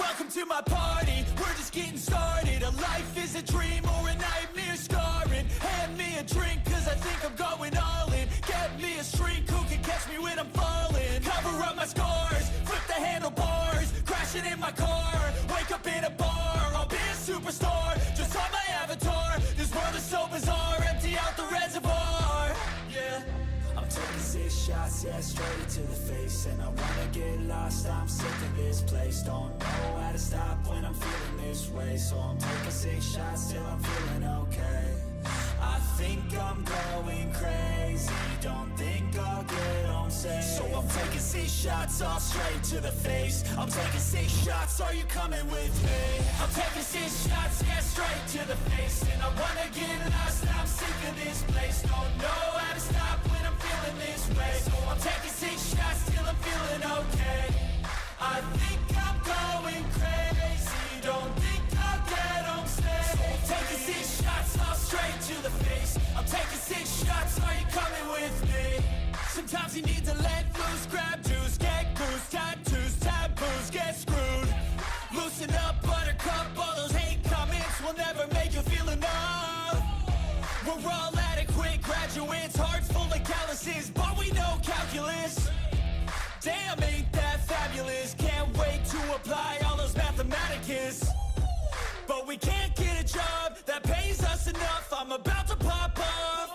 Welcome to my party, we're just getting started. A life is a dream or a nightmare scarring. Hand me a drink cause I think I'm going all in. Get me a shrink who can catch me when I'm falling. Cover up my scars, flip the handlebars. Crashing in my car, wake up in a bar. I'll be a superstar, just on my avatar. This world is so bizarre, empty out the reservoir. Yeah, I'm taking 6 shots, yeah, straight to the face. And I wanna get lost, I'm sick of this place. Don't know how to stop when I'm feeling this way. So I'm taking 6 shots till I'm feeling okay. I think I'm going crazy, don't think I'll get home safe. So I'm taking 6 shots, all straight to the face. I'm taking 6 shots, are you coming with me? I'm taking 6 shots, yeah, straight to the face. And I wanna get lost, I'm sick of this place. Don't know how to stop when I'm feeling this way. So I'm taking 6 shots till I'm feeling okay. I think I'm going crazy, don't think I'll get home safe. So I'm taking 6 shots, all straight to the face. I'm taking 6 shots, are you coming with me? Sometimes you need to let loose, grab juice, get goose, tattoos, taboos, get screwed. Loosen up, buttercup, all those hate comments will never make you feel enough. We're all adequate graduates, hearts full of calluses, but we know calculus. Damn, ain't that fabulous? Can't wait to apply all those mathematicus. But we can't get a job that pays us enough. I'm about to pop off.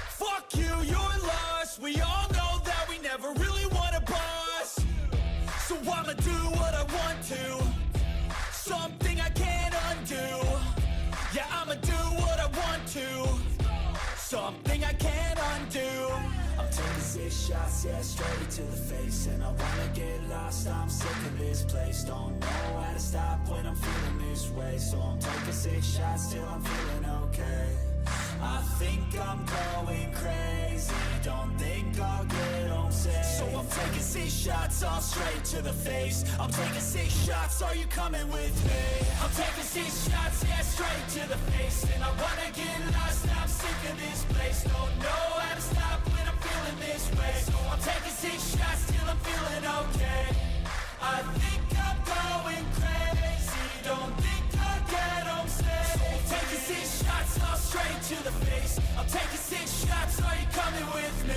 Fuck you, you're lost. We all know that we never really want a boss. So I'ma do what I want to, something I can't undo. Yeah, I'ma do what I want to, something I can't undo. I'm taking 6 shots, yeah, straight to the face. And I wanna get lost, I'm sick of this place. Don't know how to stop when I'm feeling this way. So I'm taking 6 shots till I'm feeling okay. I think I'm going crazy, don't think I'll get home safe. So I'm taking 6 shots, all straight to the face. I'm taking 6 shots, are you coming with me? I'm taking 6 shots, yeah, straight to the face. And I wanna get lost, I'm sick of this place. Don't know how to stop when I'm feeling this way. So I'm taking 6 shots till I'm feeling okay. I think I'm going crazy, don't think I'll get home safe. So I'm taking 6 shots, all straight to the face. I'm taking 6 shots, are you coming with me?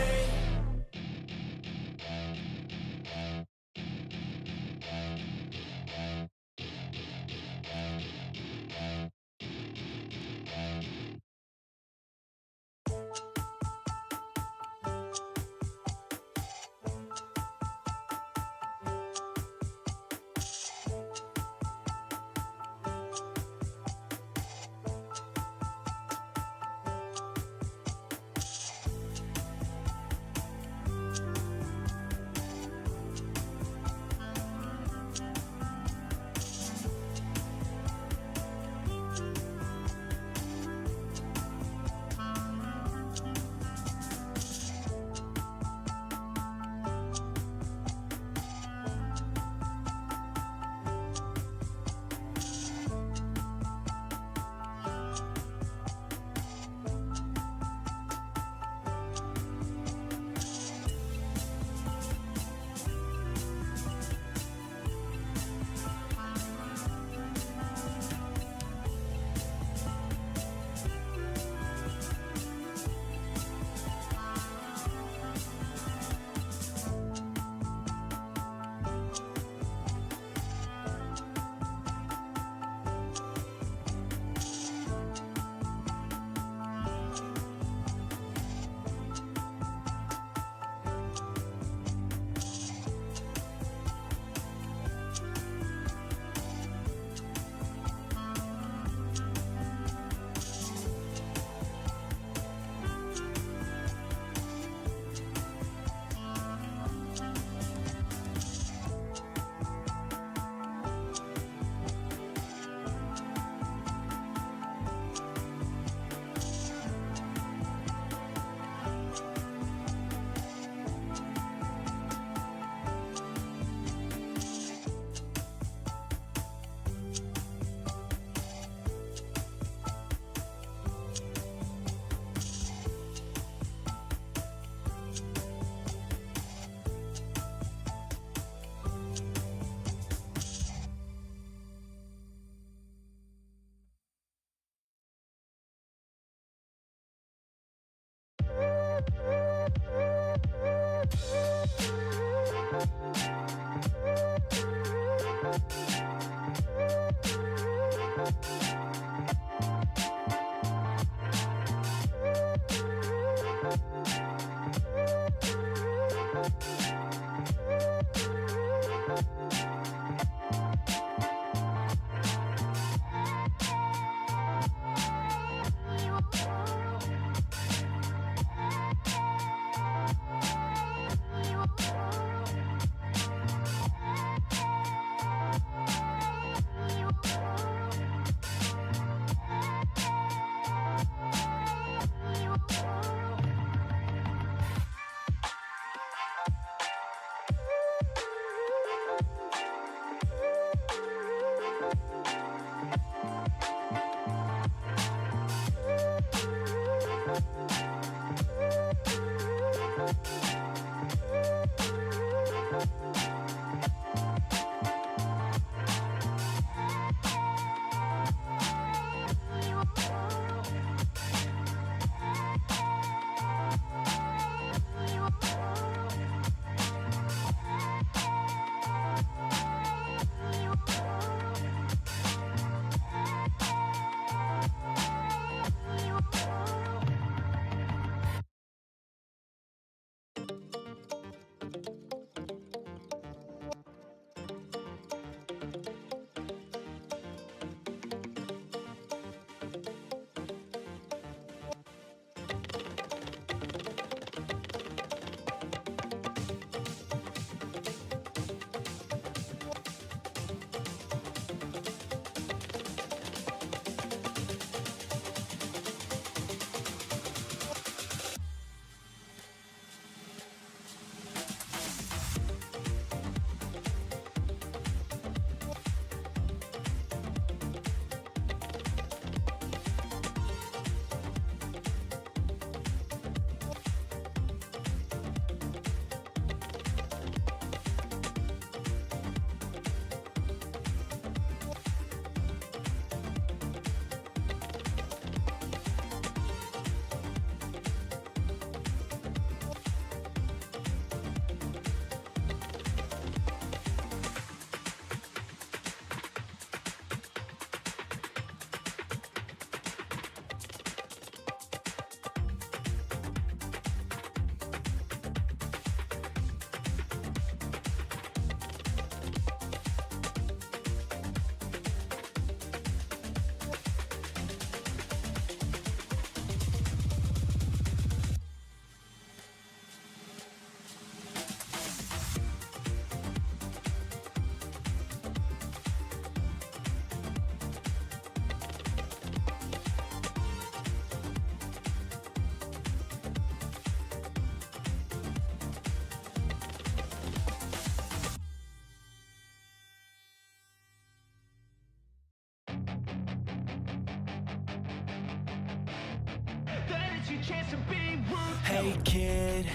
chance to be ruthless. Hey kid,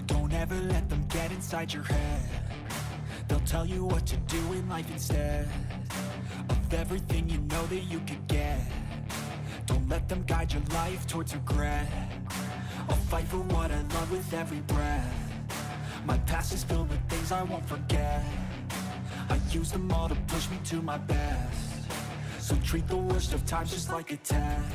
don't ever let them get inside your head. They'll tell you what to do in life instead of everything you know that you could get. Don't let them guide your life towards regret. I'll fight for what I love with every breath. My past is filled with things I won't forget. I use them all to push me to my best. So treat the worst of times just like a test.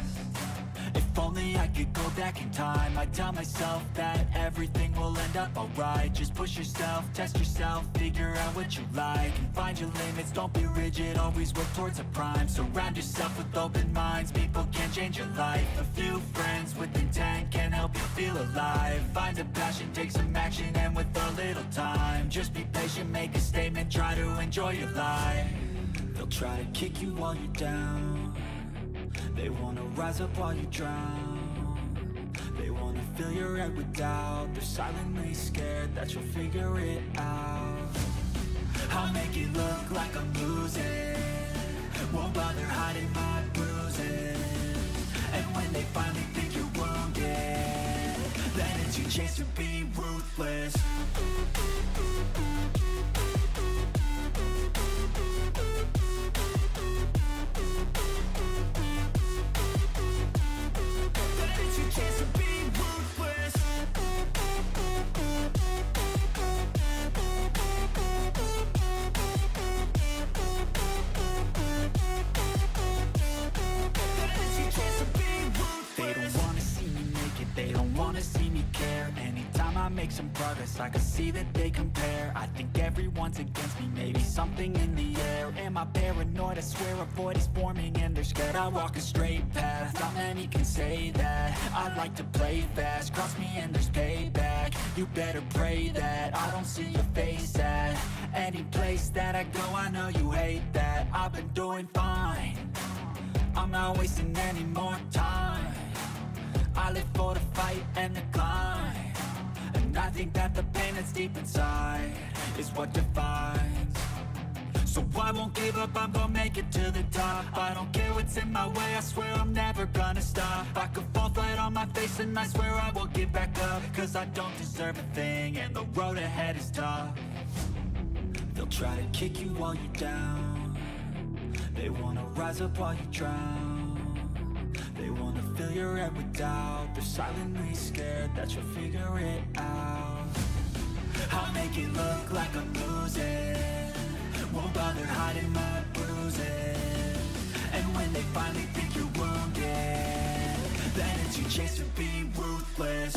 If only I could go back in time, I'd tell myself that everything will end up alright. Just push yourself, test yourself, figure out what you like, and find your limits, don't be rigid, always work towards a prime. Surround yourself with open minds, people can change your life. A few friends with intent can help you feel alive. Find a passion, take some action, and with a little time, just be patient, make a statement, try to enjoy your life. They'll try to kick you while you're down. They wanna rise up while you drown. They wanna fill your head with doubt. They're silently scared that you'll figure it out. I'll make it look like I'm losing, won't bother hiding my bruises. And when they finally think you're wounded, then it's your chance to be ruthless. Make some progress, I can see that they compare. I think everyone's against me, maybe something in the air. Am I paranoid? I swear a void is forming and they're scared. I walk a straight path, not many can say that. I like to play fast, cross me and there's payback. You better pray that I don't see your face at any place that I go. I know you hate that. I've been doing fine, I'm not wasting any more time. I live for the fight and the climb. And I think that the pain that's deep inside is what defines. So I won't give up, I'm gonna make it to the top. I don't care what's in my way, I swear I'm never gonna stop. I could fall flat on my face and I swear I will get back up. Cause I don't deserve a thing and the road ahead is tough. They'll try to kick you while you're down. They wanna rise up while you drown. They wanna fill your head with doubt. They're silently scared that you'll figure it out. I'll make it look like I'm losing, won't bother hiding my bruises. And when they finally think you're wounded, then it's your chance to be ruthless.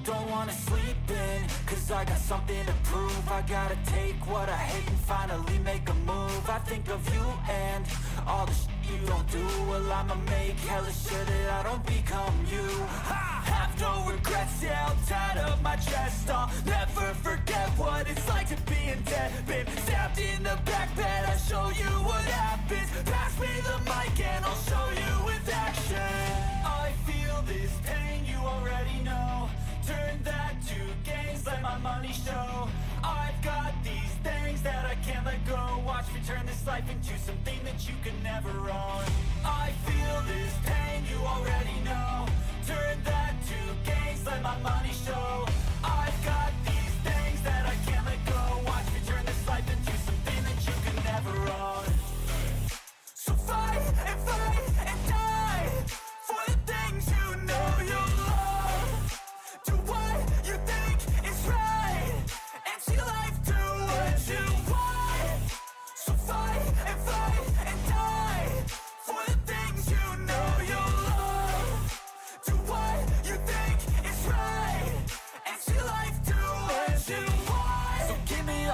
Don't wanna sleep in, cause I got something to prove. I gotta take what I hate and finally make a move. I think of you and all the shit you don't do. Well, I'ma make hella sure that I don't become you. I have no regrets, yeah, I'll tie up my chest. I'll never forget what it's like to be in debt. Been stabbed in the back bed, I'll show you what happens. Pass me the mic and I'll show you with action. I feel this pain, you already know. Turn that to gains, let my money show. I've got these things that I can't let go. Watch me turn this life into something that you can never own. I feel this pain, you already know. Turn that to gains, let my money show. I've got these things that I can't let go. Watch me turn this life into something that you can never own. So fight and die for the things you know you love. Do what you think is right and see life do what you want. So fight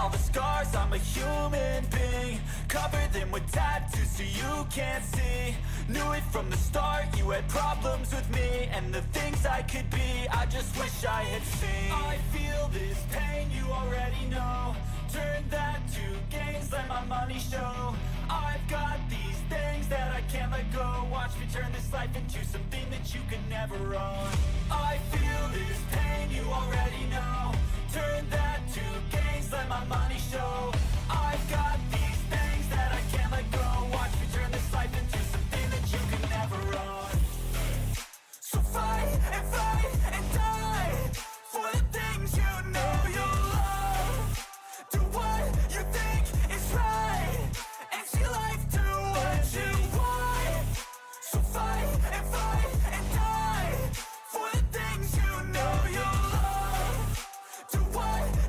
all the scars, I'm a human being. Cover them with tattoos so you can't see. Knew it from the start, you had problems with me and the things I could be, I just wish I had seen. I feel this pain, you already know. Turn that to gains, let my money show. I've got these things that I can't let go. Watch me turn this life into something that you can never own. I feel this pain, you already know. Turn that to gains, let my money show. I've got these things that I can't let go. Watch me turn this life into something that you can never own. So fight and die for the things you know you love. Do what you think is right and see life do what you want. So fight and die for the things you know you love. Do what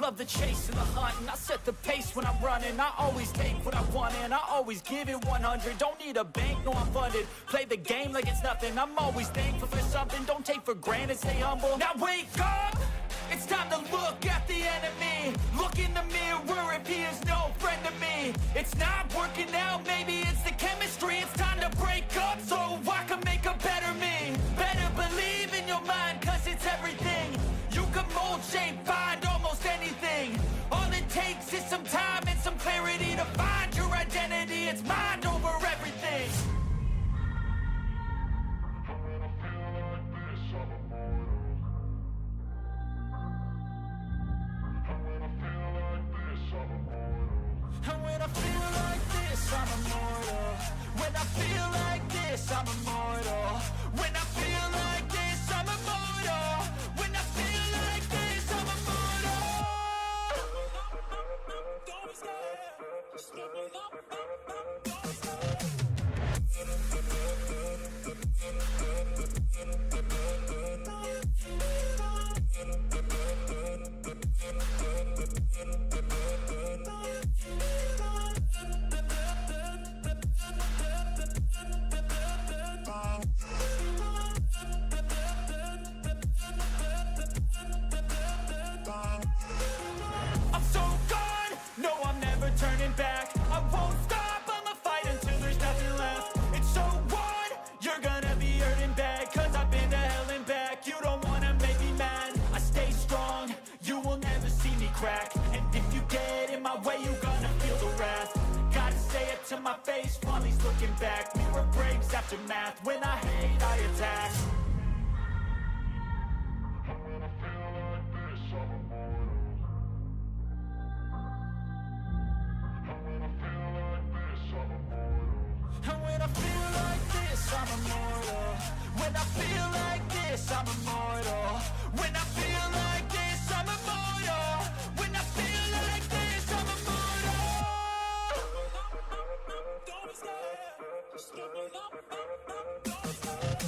love the chase and the hunt, and I set the pace when I'm running. I always take what I want and I always give it 100. Don't need a bank, no I'm funded. Play the game like it's nothing. I'm always thankful for something. Don't take for granted, stay humble. Now wake up! It's time to look at the enemy. Look in the mirror if he is no friend to me. It's not working out, maybe it's the chemistry. It's time to break up so I can make a better me. Better believe in your mind, cause it's everything. You can mold, shape, find almost anything. All it takes is some time and some clarity to find your identity. It's mind over everything. And when I feel like this, I'm immortal. When I feel like this, I'm immortal. When I feel like this, I'm immortal. When I feel like this, I'm immortal. Don't be scared. Just give me up. Don't be scared. I'm so gone, no I'm never turning back. I won't stop, I'ma fight until there's nothing left. It's so on, you're gonna be hurting bad. Cause I've been to hell and back. You don't wanna make me mad. I stay strong, you will never see me crack. And if you get in my way, you're gonna feel the wrath. Gotta say it to my face while he's looking back. Mirror breaks after math, when I hate I attack. And when I feel like this, I'm immortal. When I feel like this, I'm immortal. When I feel like this, I'm immortal. When I feel like this, I'm immortal. Don't be scared. Just give me up. Don't be scared.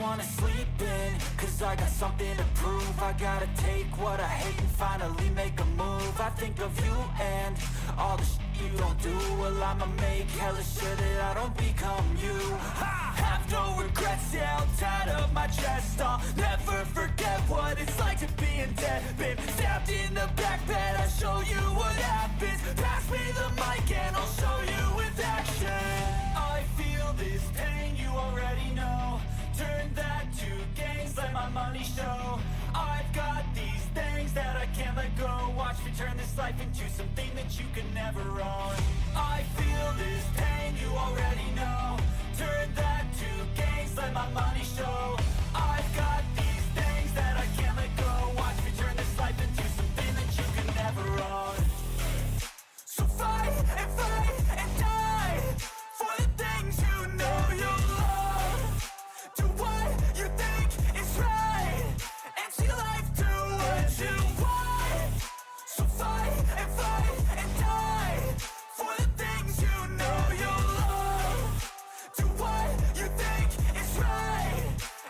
wanna sleep in, cause I got something to prove. I gotta take what I hate and finally make a move. I think of you and all the shit you don't do. Well, I'ma make hella sure that I don't become you. I have no regrets, yeah, I'll tie up my chest. I'll never forget what it's like to be in debt. Been stabbed in the back bed, I'll show you what happens. Pass me the mic and I'll show you with action. I feel this pain, you already know. Turn that to gains, let my money show. I've got these things that I can't let go. Watch me turn this life into something that you can never own. I feel this pain, you already know. Turn that to gains, let my money show. I've got these things that I can't let go. Watch me turn this life into something that you can never own. So fight and die for the things you know you love. Do what you think is right and see life do what you want. So fight and die for the things you know you love. Do what you think is right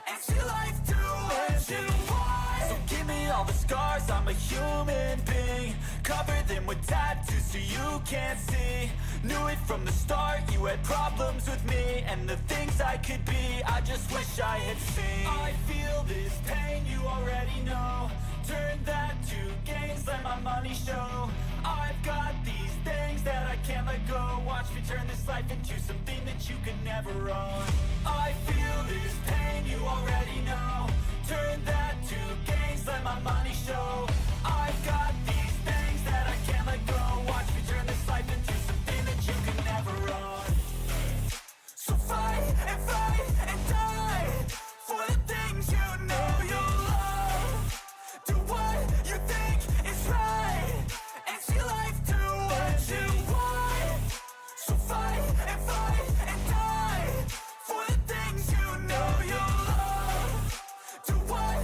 and see life do what you want. So give me all the scars, I'm a human being. Cover them with tattoos so you can't see. Knew it from the start, you had problems with me and the things I could be, I just wish I had seen. I feel this pain, you already know. Turn that to gains, let my money show. I've got these things that I can't let go. Watch me turn this life into something that you can never own. I feel this pain, you already know. Turn that to gains, let my money show. I've got these things that I can't let go. Watch me turn this life into something that you can never own. So fight and die for the things you know you love. Do what you think is right and see life do what you want. So fight and die for the things you know you love. Do what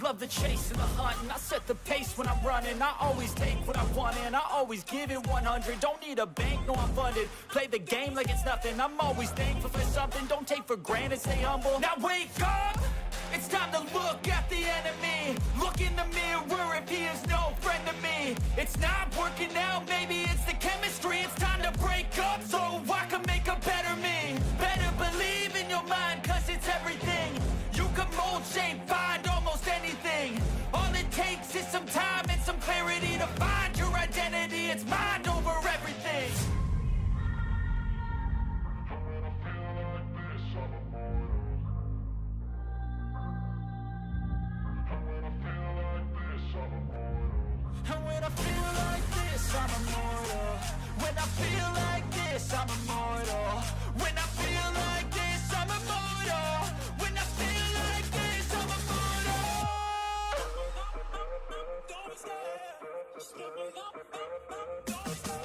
Love the chase and the hunt, and I set the pace when I'm running. I always take what I want and I always give it 100. Don't need a bank, no I'm funded. Play the game like it's nothing. I'm always thankful for something. Don't take for granted, stay humble. Now wake up! It's time to look at the enemy. Look in the mirror if he is no friend to me. It's not working out, maybe it's the chemistry. It's time to break up so I can make a better me. Better believe in your mind, cause it's everything. You can mold, shape, find almost anything. All it takes is some time and some clarity to find your identity. It's mind over everything. And when I feel like this, I'm immortal. When I feel like this, I'm immortal. When I feel like this, I'm immortal. When I feel like this, I'm immortal. Don't stop. Just give me up. Don't stop.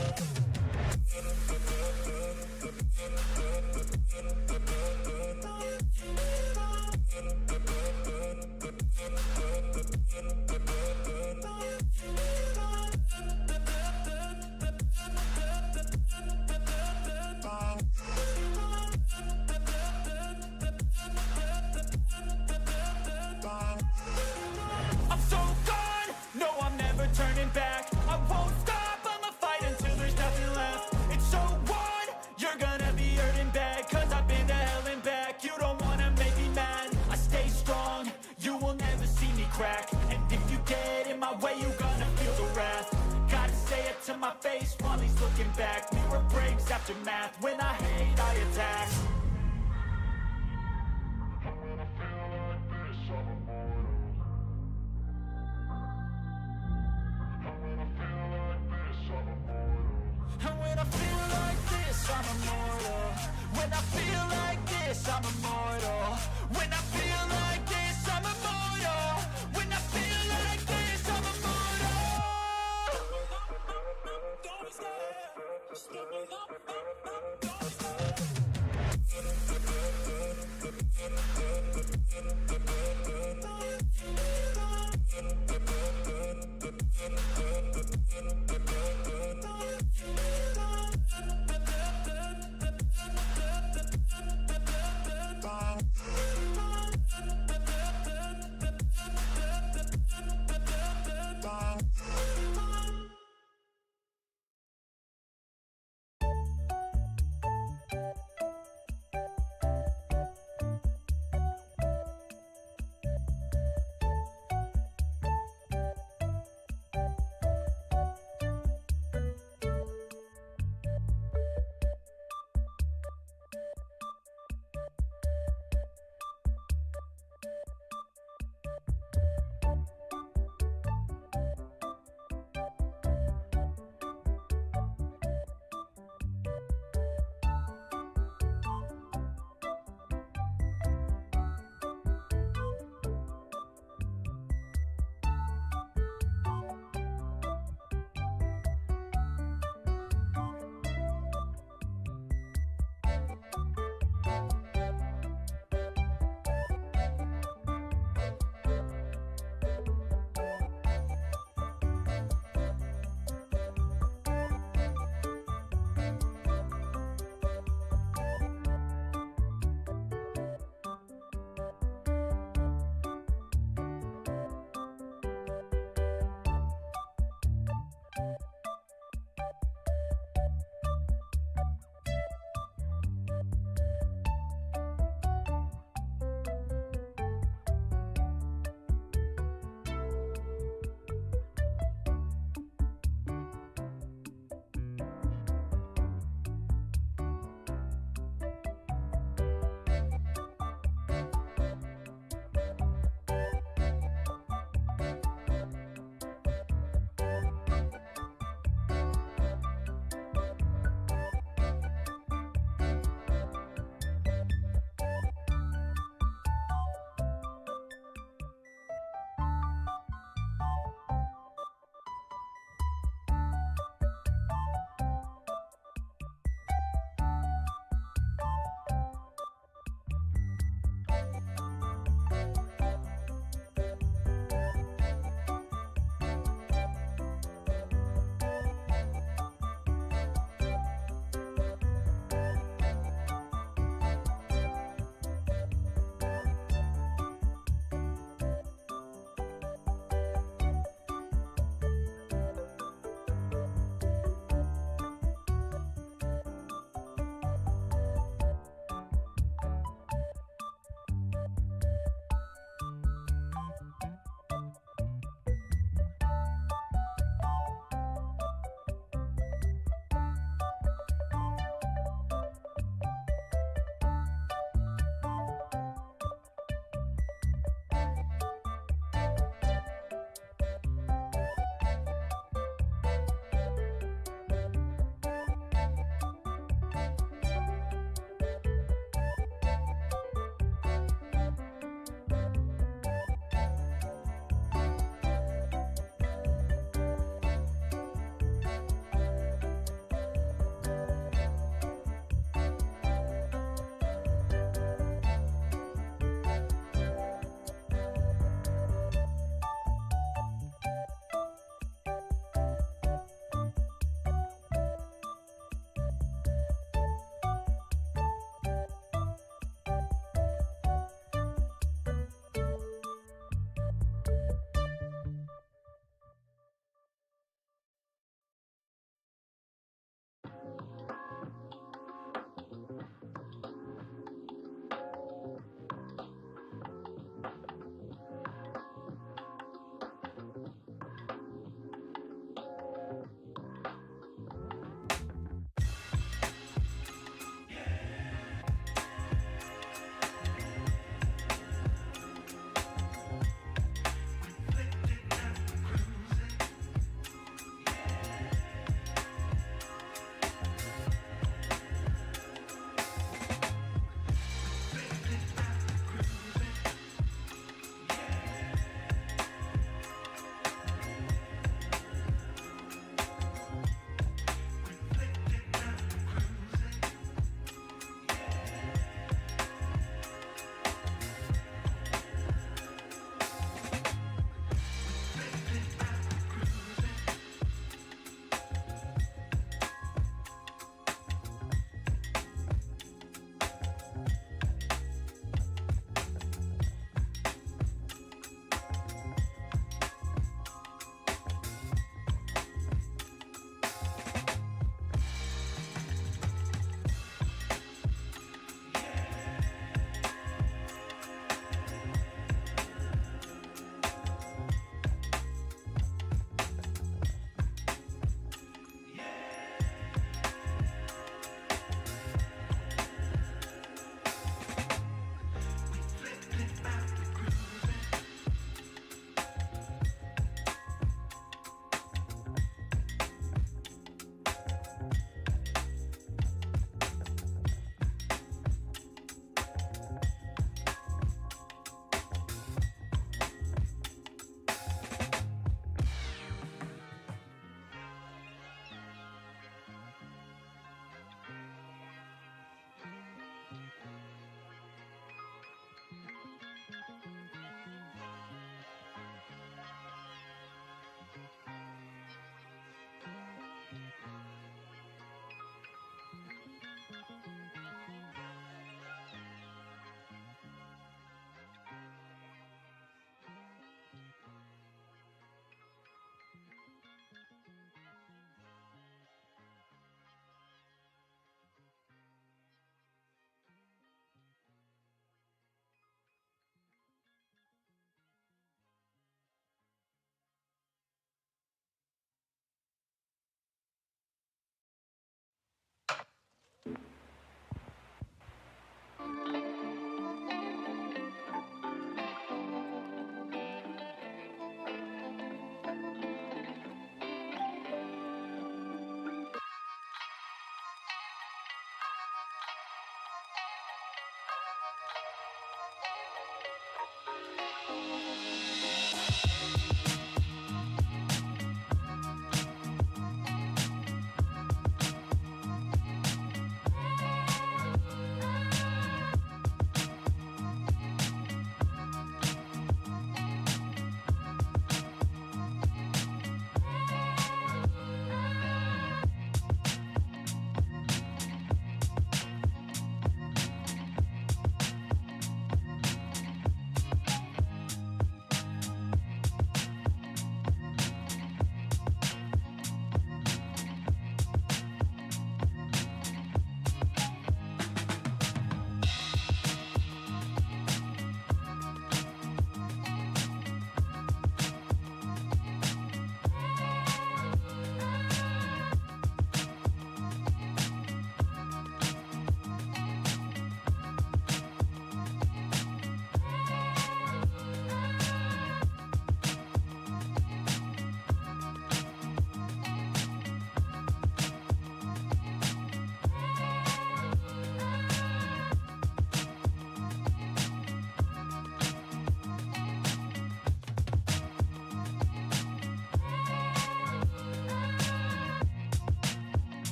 I'm so gone, no I'm never turning back. I won't stop, I'ma fight until there's nothing left. It's so on, you're gonna be hurting bad. Cause I've been to hell and back. You don't wanna make me mad. I stay strong, you will never see me crack. And if you get in my way, you're gonna feel the wrath. Gotta say it to my face while he's looking back. Mirror breaks after math, when I hate I attack. And when I feel like this, I'm immortal. When I feel like this, I'm immortal. When I feel like this, I'm immortal. When I feel like this, I'm immortal. Don't stop. Just give me up. Don't stop.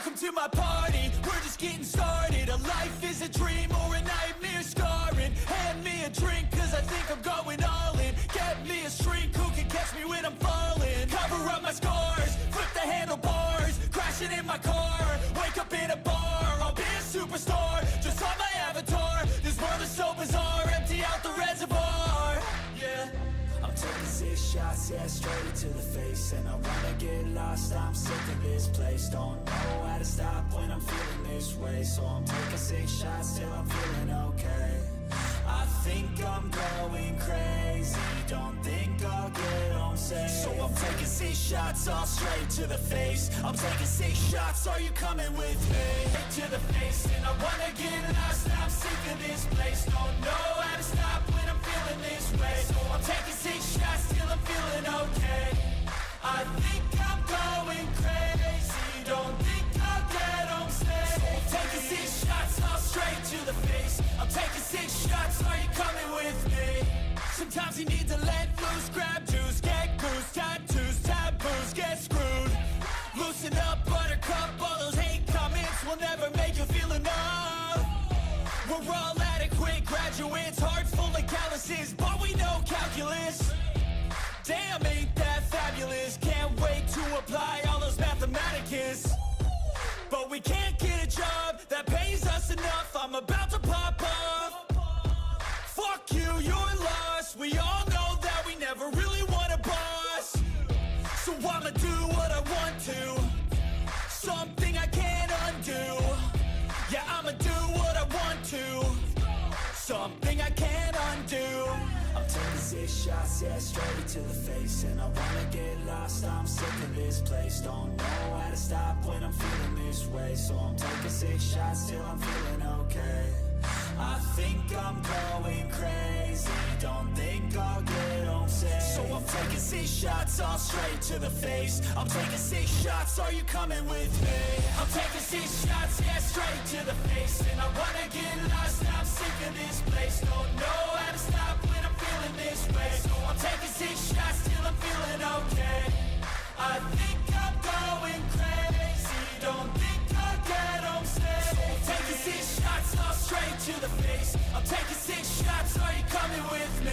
Welcome to my party, we're just getting started. A life is a dream or a nightmare scarring. Hand me a drink cause I think I'm going all in. Get me a shrink who can catch me when I'm falling. Cover up my scars, flip the handlebars. Crashing in my car, wake up in a bar. I'll be a superstar, just on my avatar. This world is so bizarre, empty out the reservoir. Yeah, I'm taking 6 shots, yeah, straight to the face. And I wanna get lost, I'm sick of this place. Don't know how to stop when I'm feeling this way. So I'm taking 6 shots till I'm feeling okay. I think I'm going crazy, don't think I'll get home safe. So I'm taking 6 shots, all straight to the face. I'm taking 6 shots, are you coming with me? To the face, and I wanna get lost, I'm sick of this place. Don't know how to stop when I'm feeling this way. So I'm taking 6 shots till I'm feeling okay. I think I'm going crazy, don't think I'll get home safe. So I'm taking 6 shots, all straight to the face. I'm taking 6 shots, are you coming with me? Sometimes you need to let loose, grab juice, get goose, tattoos, taboos, get screwed. Loosen up, buttercup, all those hate comments will never make you feel enough. We're all adequate graduates, hearts full of calluses, but we know calculus. Damn, ain't that fabulous? Can't wait to apply all those mathematicus. But we can't get a job that pays us enough. I'm about to pop off. Fuck you, you're lost. We all know that we never really want a boss. So I'ma do what I want to, something I can't undo. Yeah, I'ma do what I want to, something I can't undo. I'm taking 6 shots, yeah, straight to the face. And I wanna get lost, I'm sick of this place. Don't know how to stop when I'm feeling this way. So I'm taking 6 shots till I'm feeling okay. I think I'm going crazy, don't think I'll get home safe. So I'm taking 6 shots, all straight to the face. I'm taking 6 shots, are you coming with me? I'm taking 6 shots, yeah, straight to the face. And I wanna get lost, I'm sick of this place. Don't know how to stop when I'm feeling this way. So I'm taking 6 shots till I'm feeling okay. I think I'm going crazy, don't think I'll get home safe. So I'm taking 6 shots, all straight to the face. I'm taking 6 shots, are you coming with me?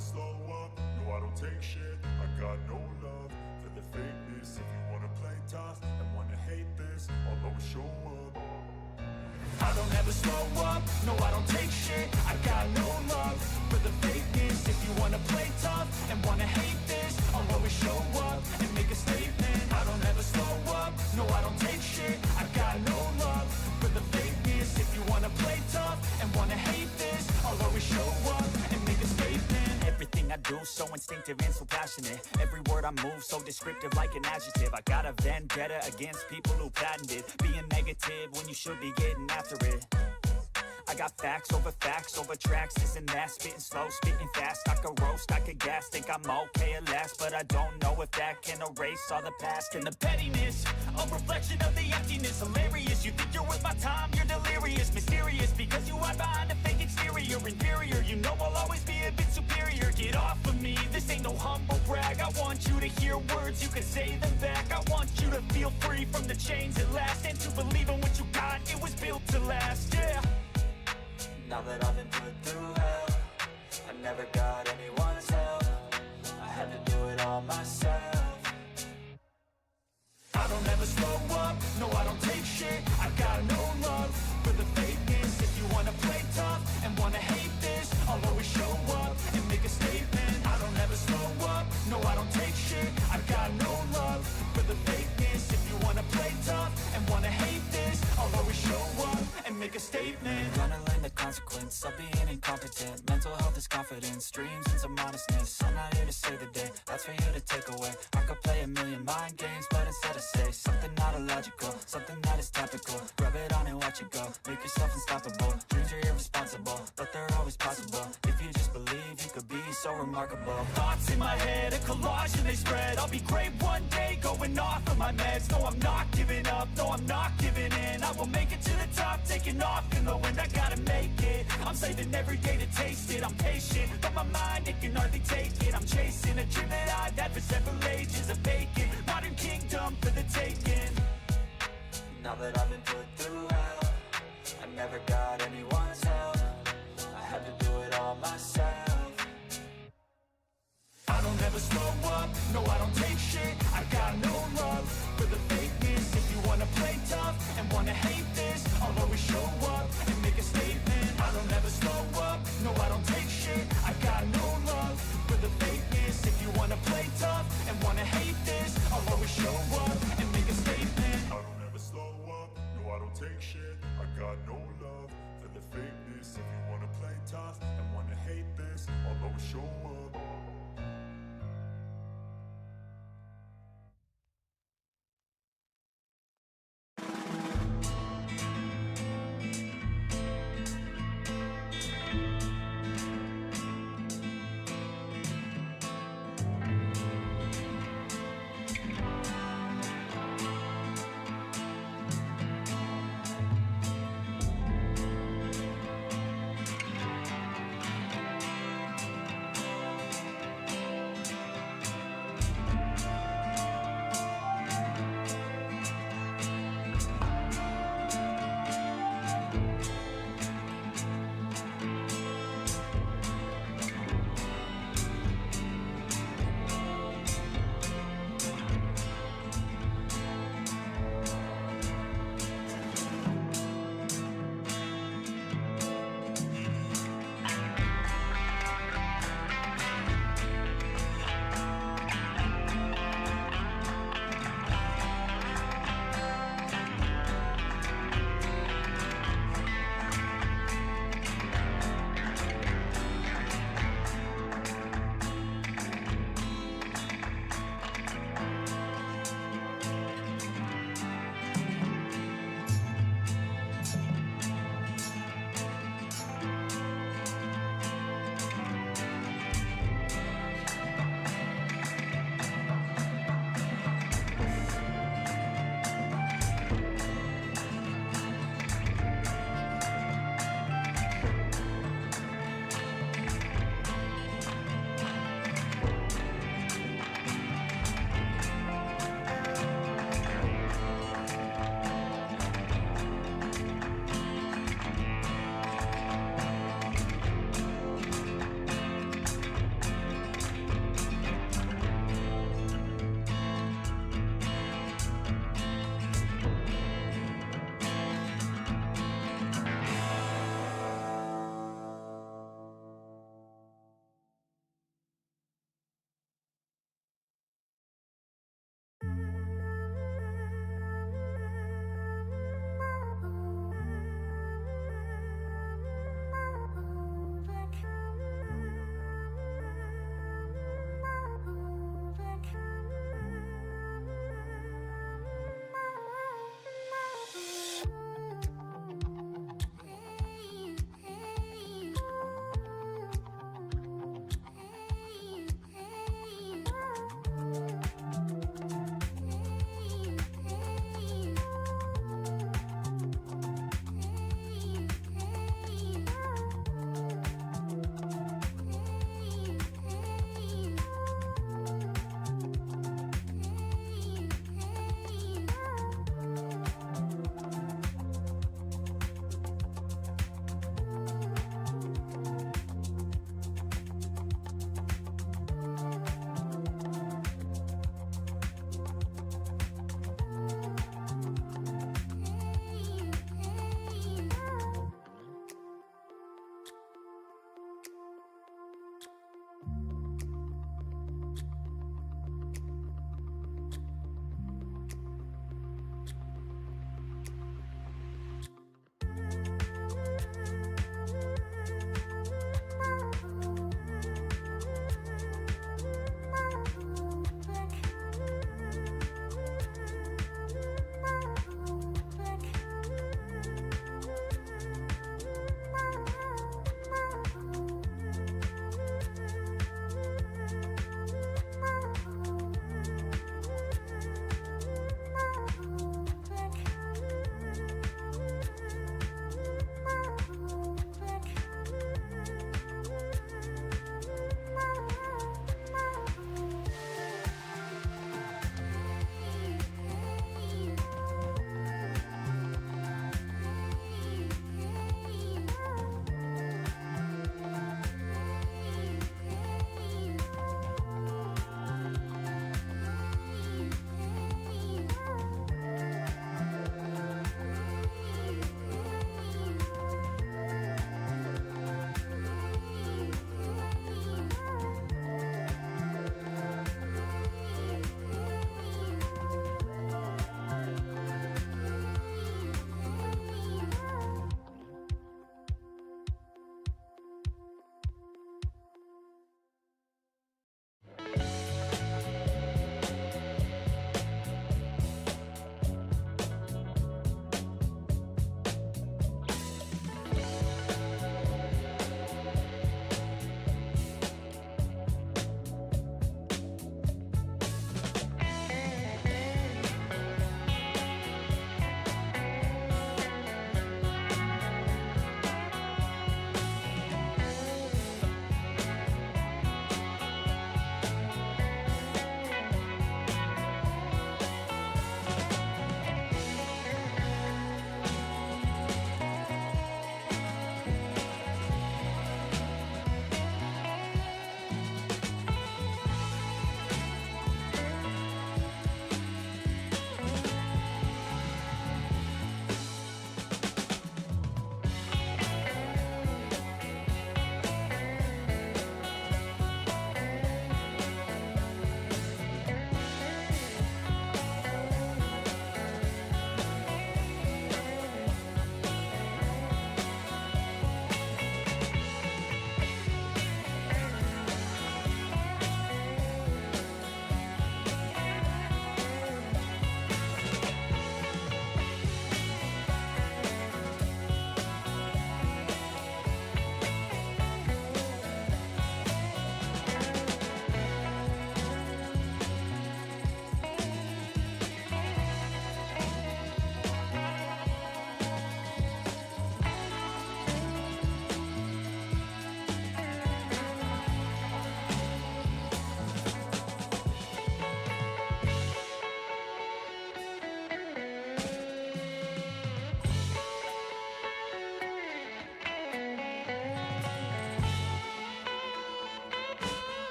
Slow up, no I don't take shit. I got no love for the fakeness. If you wanna play tough and wanna hate this, I'll always show up. I don't ever slow up, no I don't take shit. I got no love for the fakeness. If you wanna play tough and wanna hate this, I'll always show up and make a statement. I don't ever slow up, no I don't take shit. I got no love for the fakeness. If you wanna play tough and wanna hate this, I'll always show up and make a statement. Everything I do, so instinctive and so passionate. Every word I move, so descriptive like an adjective. I got a vendetta against people who patented being negative when you should be getting after it. I got facts over tracks, this and that, spitting slow, spitting fast. I could roast, I could gas, think I'm okay at last, but I don't know if that can erase all the past. And the pettiness, a reflection of the emptiness. Hilarious, you think you're worth my time, you're delirious. Mysterious, because you hide behind a fake exterior. Inferior, you know I'll always be a bit superior. Get off of me, this ain't no humble brag. I want you to hear words, you can say them back. I want you to feel free from the chains at last, and to believe in what you got, it was built to last, yeah. Now that I've been put through hell, I never got anyone's help. I had to do it all myself. I don't ever slow up, no I don't take shit. I got no love for the fakeness. If you wanna play tough and wanna hate this, I'll always show up and make a statement. I don't ever slow up, no I don't take shit. I got no love for the fakeness. If you wanna play tough and wanna hate this, I'll always show up and make a statement. Gonna learn the consequence of being incompetent. Mental health is confidence, dreams and some honestness. I'm not here to save the day, that's for you to take away. I could play a million mind games, but instead I say something not illogical, something that is topical. Rub it on and watch it go, make yourself unstoppable. Dreams are irresponsible, but they're always possible. If you just believe, you could be so remarkable. Thoughts in my head, a collage and they spread. I'll be great one day, going off of my meds. No, I'm not giving up, no, I'm not giving in. I will make it to the top, taking off in the wind. I gotta make it, I'm saving every day to taste it. I'm patient, but my mind, it can hardly take it. I'm chasing a dream that I've had for several ages. A vacant, modern kingdom for the taking. Now that I've been put through hell, I never got anyone's help. I had to do it all myself. I don't ever slow up, no I don't take shit. I got no love for the fakeness. If you wanna play tough and wanna hate this, I'll always show up and make a statement. I don't ever slow up, no I don't take shit. I got no love for the fakeness. If you wanna play tough and wanna hate this, I'll always show up and make a statement. I don't ever slow up, no I don't take shit. I got no love for the fakeness. If you wanna play tough and wanna hate this, I'll always show up.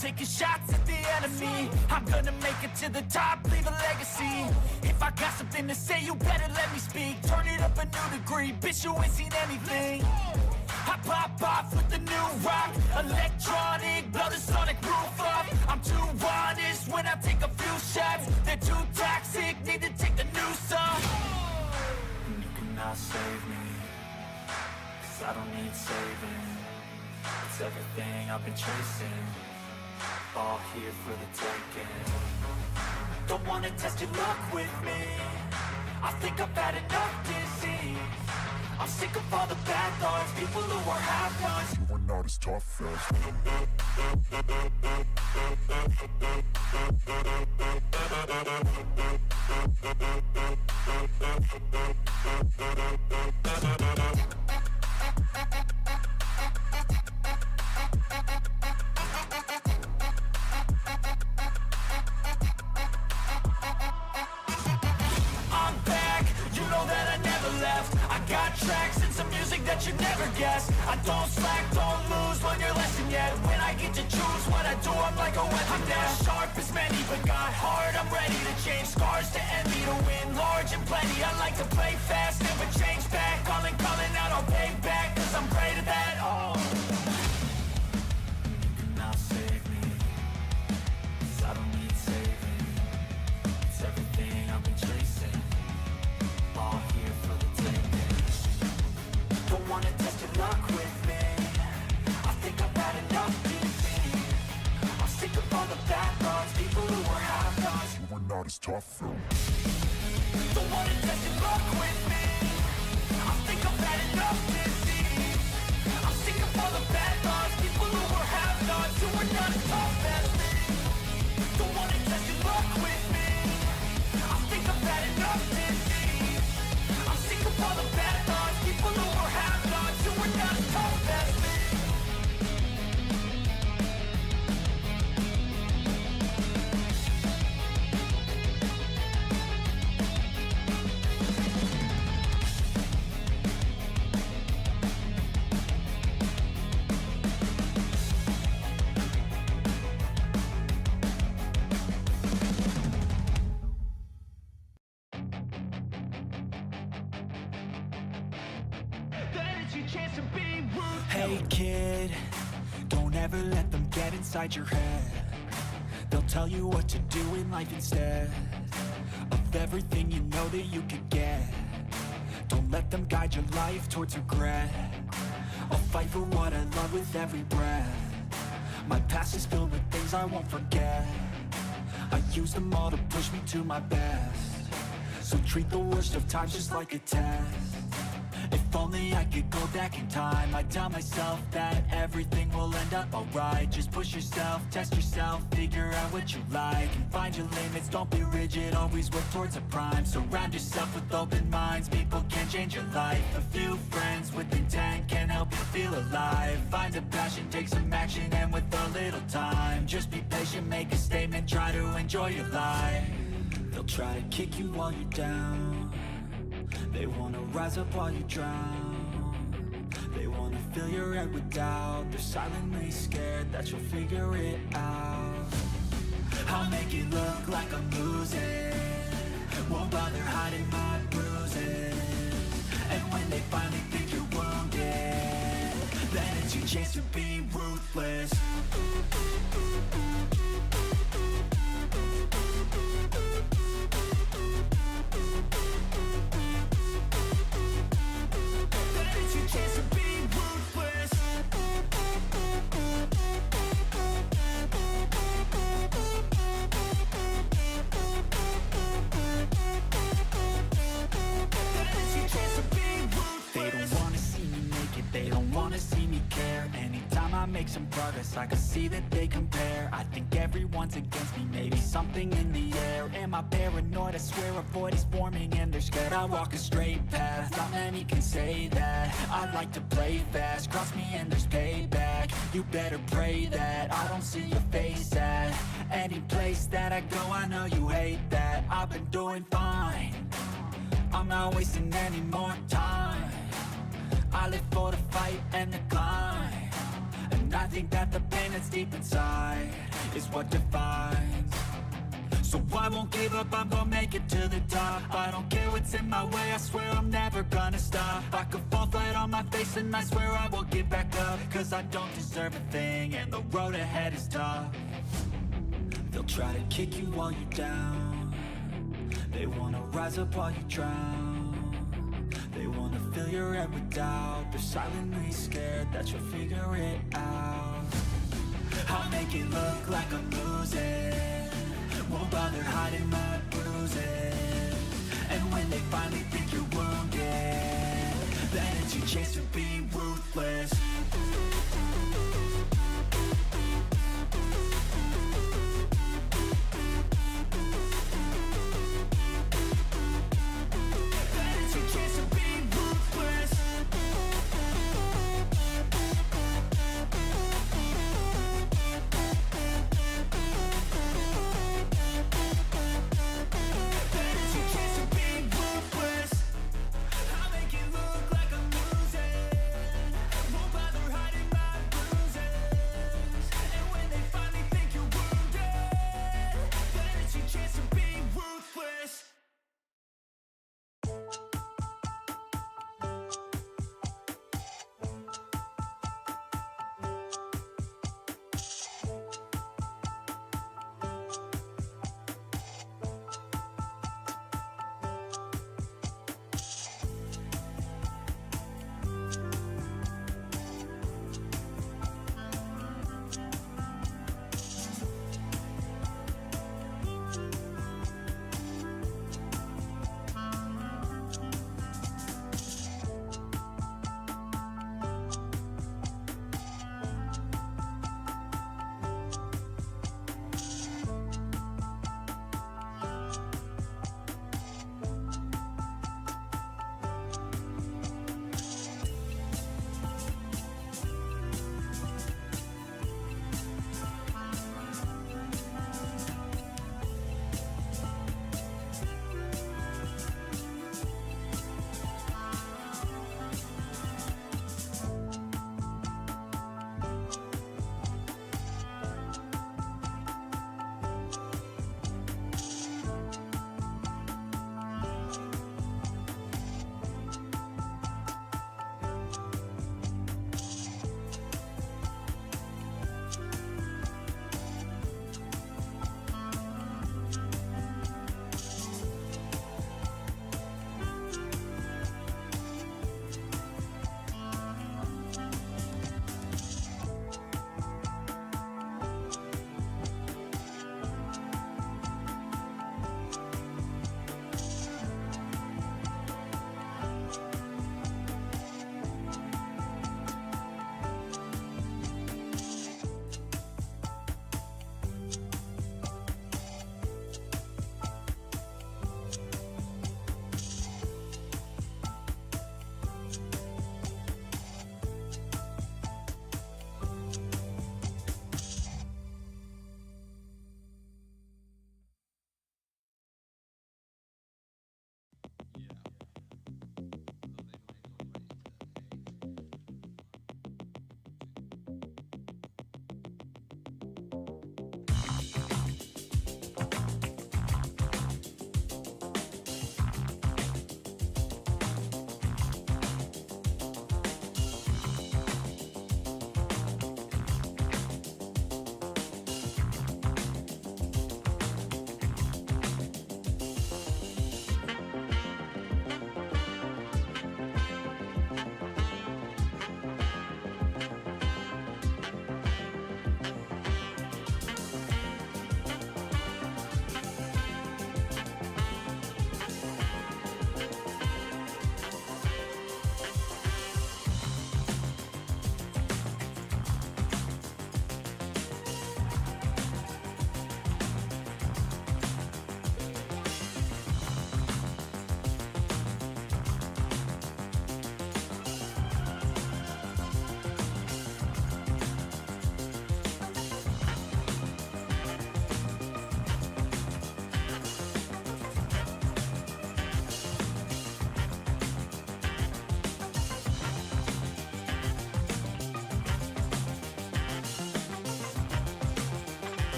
taking shots at the enemy. I'm gonna make it to the top, leave a legacy. If I got something to say, you better let me speak. Turn it up a new degree, bitch, you ain't seen anything. I pop off with the new rock, electronic, blow the sonic roof up. I'm too honest when I take a few shots. They're too toxic, need to take the noose off. And you cannot save me, 'cause I don't need saving. It's everything I've been chasing, all here for the taking. Don't wanna test your luck with me, I think I've had enough disease. I'm sick of all the bad thoughts, people who are half-nots. You are not as tough as I'm back, you know that I never left. I got tracks and some music that you never guessed. I don't slack, don't lose, learn your lesson yet. When I get to choose what I do, I'm like a weapon. I'm not sharp as many, but got heart. I'm ready to change scars to envy, to win large and plenty. I like to play fast, never change back. Calling out, I'll pay back, 'cause I'm great at that. Oh, you cannot save me, 'cause I don't need saving. It's everything I've been chasing, all here for the taking. Don't wanna test your luck with me, I think I've had enough disease. I'm sick of all the bad thoughts, people who are half-nots. you are not as tough as Don't wanna test your luck with me, I think I've had enough disease. I'm sick of all the bad thoughts, people who are half-nots, who are not as tough as me. Don't wanna test your luck with me, I think I've had enough disease. I'm sick of all the bad thoughts, people who are half-nots, who are not as tough as me. Hey kid, don't ever let them get inside your head. They'll tell you what to do in life instead of everything you know that you could get. Don't let them guide your life towards regret. I'll fight for what I love with every breath. My past is filled with things I won't forget. I use them all to push me to my best. So treat the worst of times just like a test. If only I could go back in time, I'd tell myself that everything will end up alright. Just push yourself, test yourself, figure out what you like, and find your limits, don't be rigid, always work towards a prime. Surround yourself with open minds, people can change your life. A few friends with intent can help you feel alive. Find a passion, take some action, and with a little time, just be patient, make a statement, try to enjoy your life. They'll try to kick you while you're down, they wanna rise up while you drown. They wanna fill your head with doubt. They're silently scared that you'll figure it out. I'll make it look like I'm losing, won't bother hiding my bruises. And when they finally think you're wounded, then it's your chance to be ruthless. Make some progress, I can see that they compare. I think everyone's against me, maybe something in the air. Am I paranoid? I swear a void is forming and they're scared. I walk a straight path, not many can say that. I like to play fast, cross me and there's payback. You better pray that I don't see your face at any place that I go. I know you hate that. I've been doing fine, I'm not wasting any more time. I live for the fight and the climb, and I think that the pain that's deep inside is what defines. So I won't give up, I'm gonna make it to the top. I don't care what's in my way, I swear I'm never gonna stop. I could fall flat on my face and I swear I won't give back up, 'cause I don't deserve a thing, and the road ahead is tough. They'll try to kick you while you're down, they wanna rise up while you drown, they wanna fill your head with doubt, they're silently scared that you'll figure it out. I'll make it look like I'm losing, won't bother hiding my bruises, and when they finally think you're wounded, then it's your chance to be ruthless. Then it's your chance to be ruthless. Then it's your chance to be ruthless. I'll make it look like I'm losing, won't bother hiding my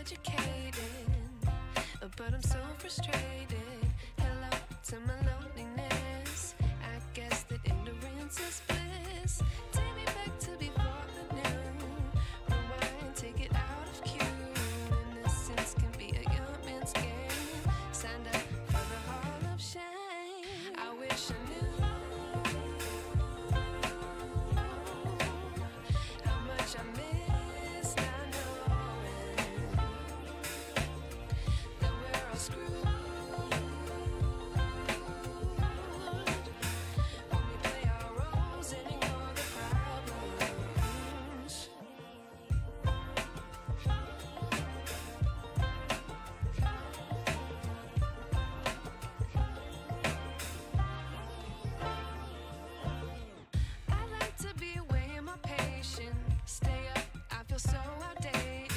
educated, but I'm so frustrated. Hello to my loneliness. I guess that ignorance is bliss. Take me back to before I knew. Rewind, take it out of cue. Innocence can be a young man's game. Signed up for the hall of shame. I wish I knew how much I miss not knowing that we're all screwed when we play our roles and ignore the problems. I like to be away in my patience. Stay up, I feel so outdated.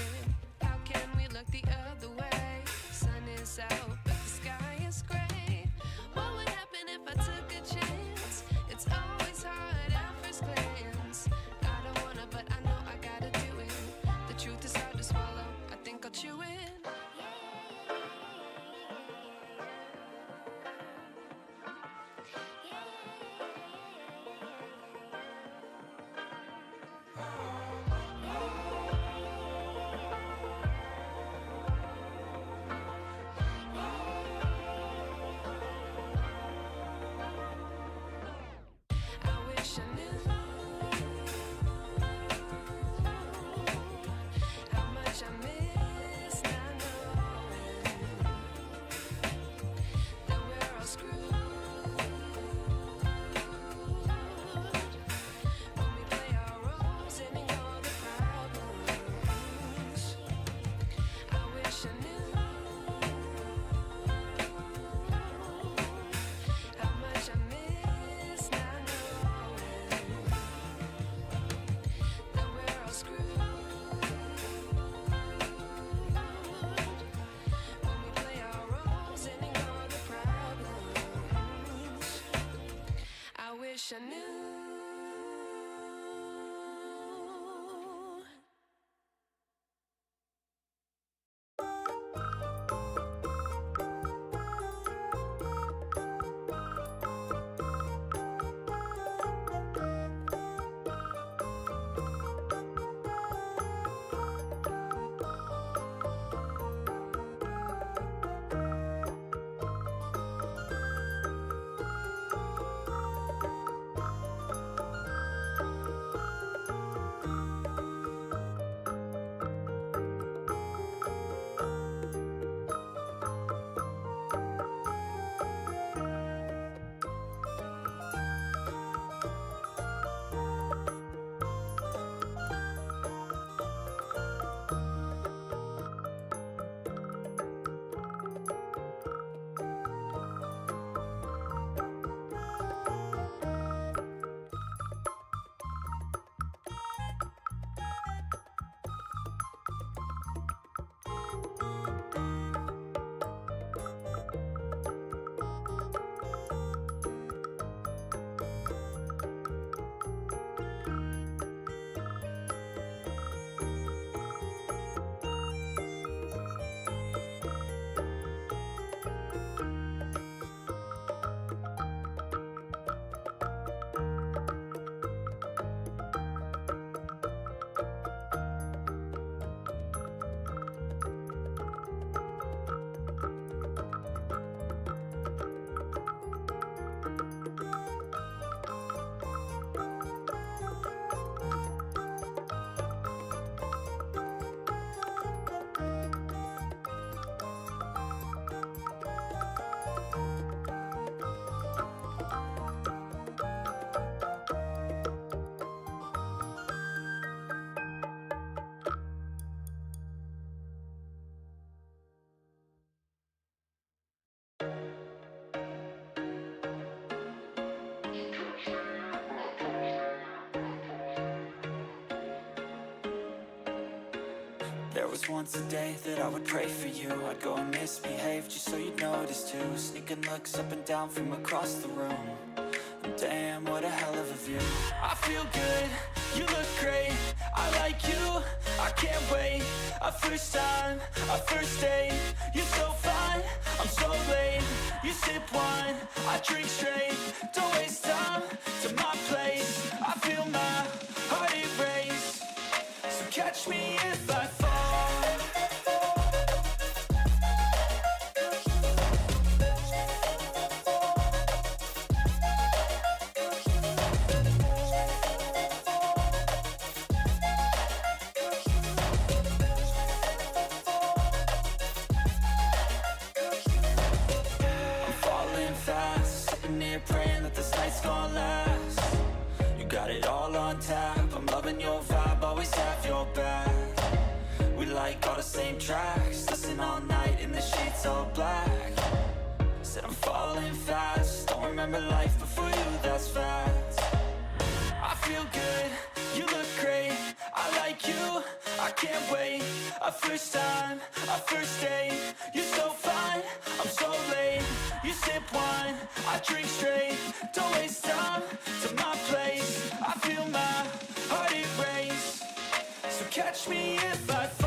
How can we look the other way? Sun is out, but the sky is gray. What would happen if I took a chance? It's always hard at first glance. I don't wanna, but I know I gotta do it. The truth is hard to swallow, I think I'll chew it. I wish I knew how much I miss not knowing that we're all screwed when we play our roles and ignore the problems. I wish I knew how much I miss not knowing that we're all screwed when we play our roles and ignore the problems. I wish I knew. There was once a day that I would pray for you. I'd go and misbehave just so you'd notice too. Sneaking looks up and down from across the room. And damn, what a hell of a view. I feel good, you look great, I like you, I can't wait. A first time, a first date, you're so fine, I'm so late. You sip wine, I drink straight, don't waste time to my place. I feel my heart erase, so catch me if I fall. Praying that this night's gonna last. You got it all on tap, I'm loving your vibe, always have your back. We like all the same tracks, listen all night in the sheets all black. Said I'm falling fast, don't remember life before you, that's fact. I feel good, you look great, I like you, I can't wait. A first time, a first date, you're so fine, I'm so late. You sip wine, I drink straight, don't waste time to my place. I feel my heart erase, so catch me if I fall.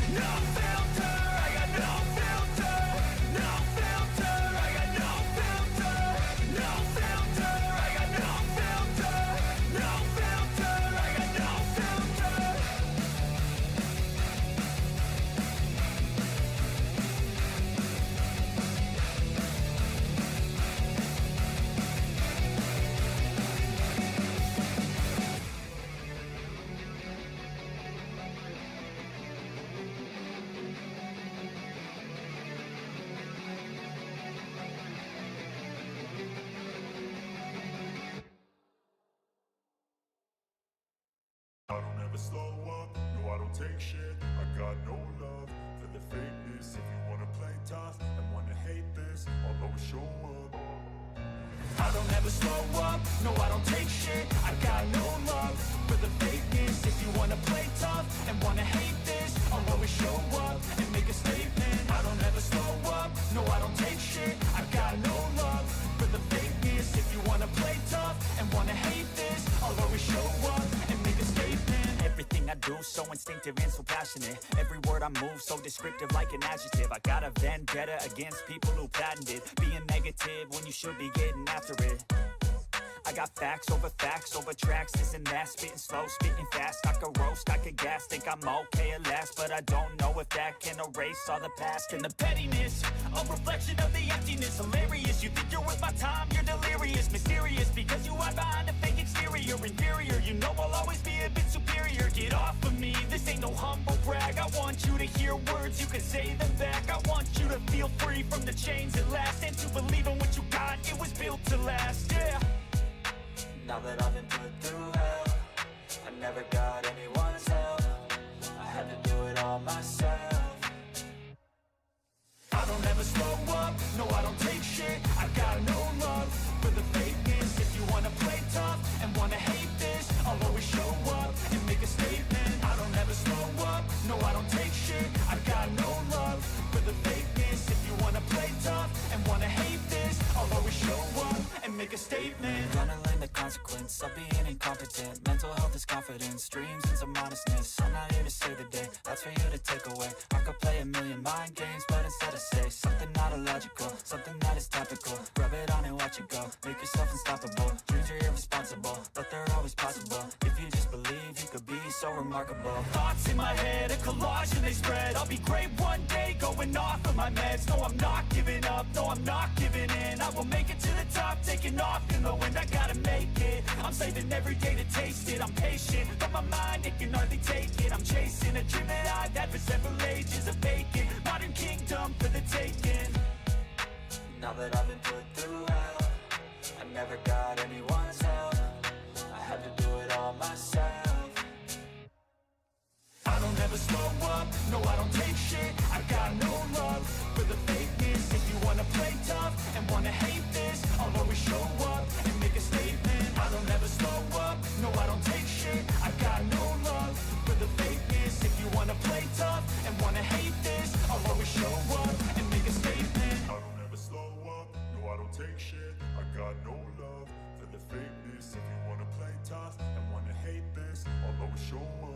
No filter, I got no filter. No filter, I got no filter. No filter, I got no filter. No filter, I got no filter. I don't ever slow up, no I don't take shit. I got no love for the fakeness. If you wanna play tough and wanna hate this, I'll always show up. I don't ever slow up, no I don't take shit. I got no love for the fakeness. If you wanna play tough and wanna hate this, I'll always show up and make a statement. I don't ever slow up, no I don't take shit. I got no love for the fakeness. If you wanna play tough and wanna hate this, I'll always show up and make a statement. Everything I do so instinctive and so passionate. Every word I move so descriptive like an adjective. I got a vendetta against people who patented being negative when you should be getting after it. I got facts over tracks, this and that. Spitting slow, spitting fast. I could roast, I could gas. Think I'm okay at last, but I don't know if that can erase all the past. And the pettiness, a reflection of the emptiness. Hilarious, you think you're worth my time, you're delirious. Mysterious, because you hide behind a fake exterior. Inferior, you know I'll always be a bit superior. Get off of me, this ain't no humble brag. I want you to hear words, you can say them back. I want you to feel free from the chains at last, and to believe in what you got, it was built to last, yeah. Now that I've been put through hell, I never got anyone's help. I had to do it all myself. I don't ever slow up, no I don't take shit. I got no love for the fakeness. If you wanna play tough and wanna hate this, I'll always show up and make a statement. I don't ever slow up, no I don't take shit. I got no love for the fakeness. If you wanna play tough and wanna hate this, I'll always show up and make a statement. Gonna learn the consequence of being incompetent. Mental health is confidence, dreams and some modestness. I'm not here to save the day, that's for you to take away. I could play a million mind games, but instead I say something not illogical, something that is topical. Rub it on and watch it go, make yourself unstoppable. Dreams are irresponsible, but they're always possible. If you just believe, you could be so remarkable. Thoughts in my head, a collage and they spread. I'll be great one day, going off of my meds. No, I'm not giving up, no, I'm not giving in. I will make it to the top, taking off in the wind. I gotta make it, I'm saving every day to taste it. I'm patient, but my mind, it can hardly take it. I'm chasing a dream that I've had for several ages. A vacant, modern kingdom for the taking. Now that I've been put through hell, I never got anyone's help. I had to do it all myself. I don't ever slow up, no I don't take shit. I got no love for the fakeness. If you wanna play tough and wanna hate this, I'll always show up and make a statement. I don't ever slow up, no I don't take shit. I got no love for the fakeness. If you wanna play tough and wanna hate this, I'll always show up and make a statement. I don't ever slow up, no I don't take shit. I got no love for the fakeness. If you wanna play tough and wanna hate this, I'll always show up.